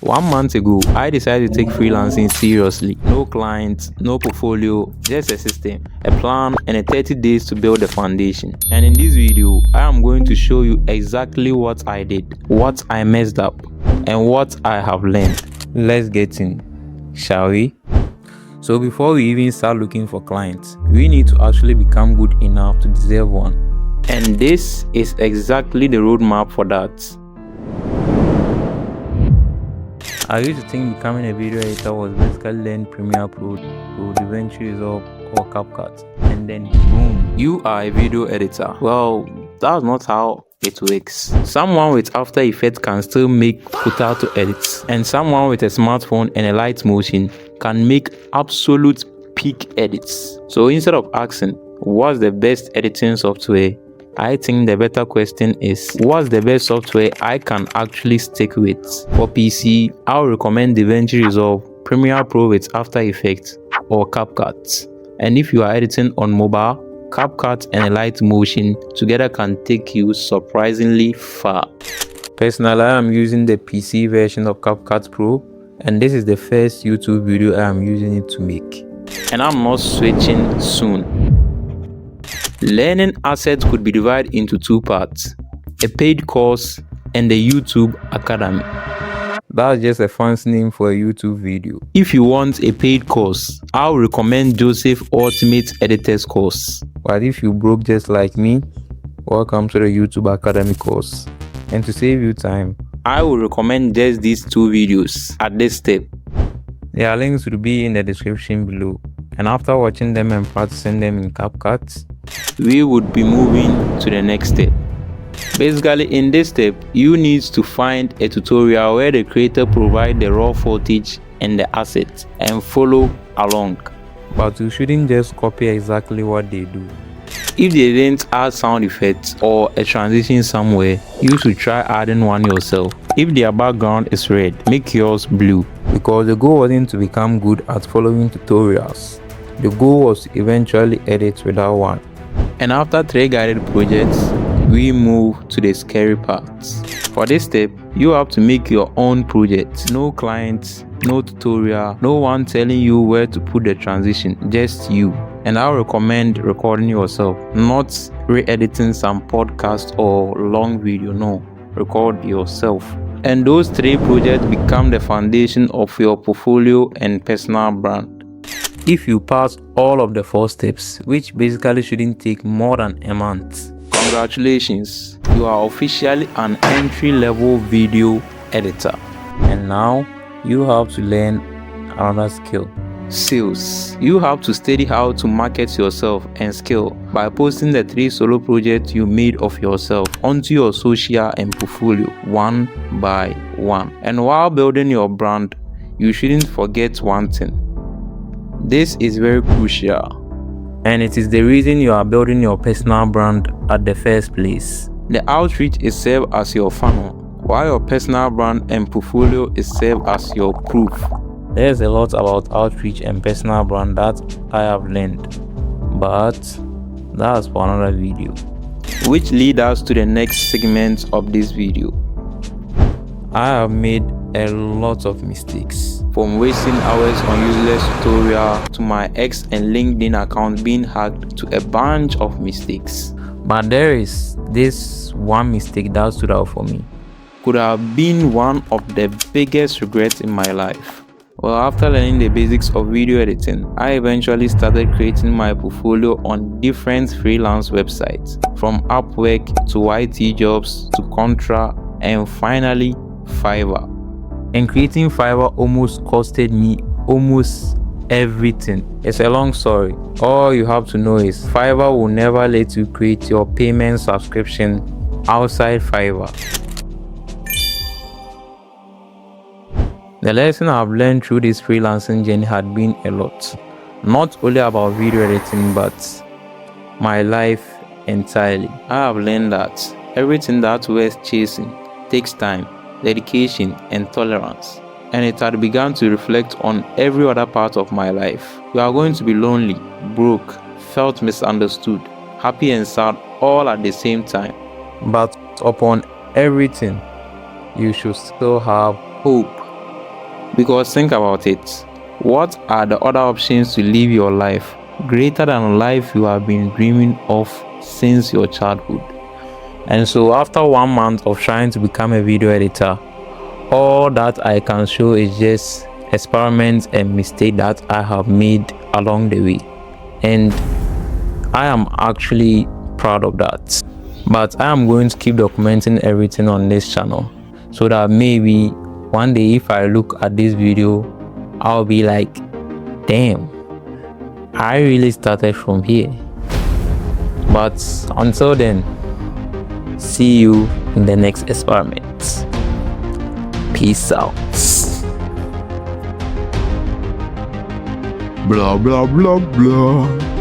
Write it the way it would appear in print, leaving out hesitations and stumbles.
1 month ago, I decided to take freelancing seriously. No clients, no portfolio, just a system, a plan, and a 30 days to build the foundation. And in this video, I am going to show you exactly what I did, what I messed up, and what I have learned. Let's get in, shall we? So before we even start looking for clients, we need to actually become good enough to deserve one. And this is exactly the roadmap for that. I used to think becoming a video editor was basically learn Premiere Pro, DaVinci Resolve, or CapCut, and then boom, you are a video editor. Well, that's not how it works. Someone with After Effects can still make potato edits, and someone with a smartphone and a light motion can make absolute peak edits. So instead of asking what's the best editing software, I think the better question is, what's the best software I can actually stick with? For PC, I would recommend DaVinci Resolve, Premiere Pro with After Effects, or CapCut. And if you are editing on mobile, CapCut and a light motion together can take you surprisingly far. Personally, I am using the PC version of CapCut Pro, and this is the first YouTube video I am using it to make. And I'm not switching soon. Learning assets could be divided into two parts, a paid course and the YouTube Academy. That's just a fancy name for a YouTube video. If you want a paid course, I would recommend Joseph Ultimate Editors course. But if you broke just like me, welcome to the YouTube Academy course. And to save you time, I would recommend just these two videos at this step. Their links will be in the description below. And after watching them and practicing them in CapCut, we would be moving to the next step. Basically, in this step, you need to find a tutorial where the creator provides the raw footage and the assets and follow along. But you shouldn't just copy exactly what they do. If they didn't add sound effects or a transition somewhere, you should try adding one yourself. If their background is red, make yours blue. Because the goal wasn't to become good at following tutorials. The goal was to eventually edit without one. And after 3 guided projects, we move to the scary parts. For this step, you have to make your own project. No clients, no tutorial, no one telling you where to put the transition, just you. And I recommend recording yourself, not re-editing some podcast or long video. No, record yourself. And those 3 projects become the foundation of your portfolio and personal brand. If you pass all of the 4 steps, which basically shouldn't take more than a month, congratulations, you are officially an entry-level video editor. And now you have to learn another skill. Sales. You have to study how to market yourself and scale by posting the 3 solo projects you made of yourself onto your social and portfolio one by one. And while building your brand, you shouldn't forget one thing. This is very crucial, and it is the reason you are building your personal brand at the first place. The outreach is served as your funnel, while your personal brand and portfolio is served as your proof. There's a lot about outreach and personal brand that I have learned, but that's for another video. Which leads us to the next segment of this video. I have made a lot of mistakes, from wasting hours on useless tutorial to my X and LinkedIn account being hacked to a bunch of mistakes. But there is this one mistake that stood out for me. Could have been one of the biggest regrets in my life. Well, after learning the basics of video editing, I eventually started creating my portfolio on different freelance websites, from Upwork to YT Jobs to Contra and finally Fiverr. And creating Fiverr almost costed me almost everything. It's a long story. All you have to know is Fiverr will never let you create your payment subscription outside Fiverr. The lesson I've learned through this freelancing journey had been a lot. Not only about video editing, but my life entirely. I have learned that everything that's worth chasing takes time, dedication, and tolerance. And it had begun to reflect on every other part of my life. You are going to be lonely, broke, felt misunderstood, happy and sad all at the same time. But upon everything, you should still have hope. Because think about it. What are the other options to live your life greater than life you have been dreaming of since your childhood? And so after 1 month of trying to become a video editor, all that I can show is just experiments and mistakes that I have made along the way. And I am actually proud of that. But I am going to keep documenting everything on this channel so that maybe one day if I look at this video, I'll be like, damn, I really started from here. But until then, see you in the next experiment. Peace out. Blah blah blah blah.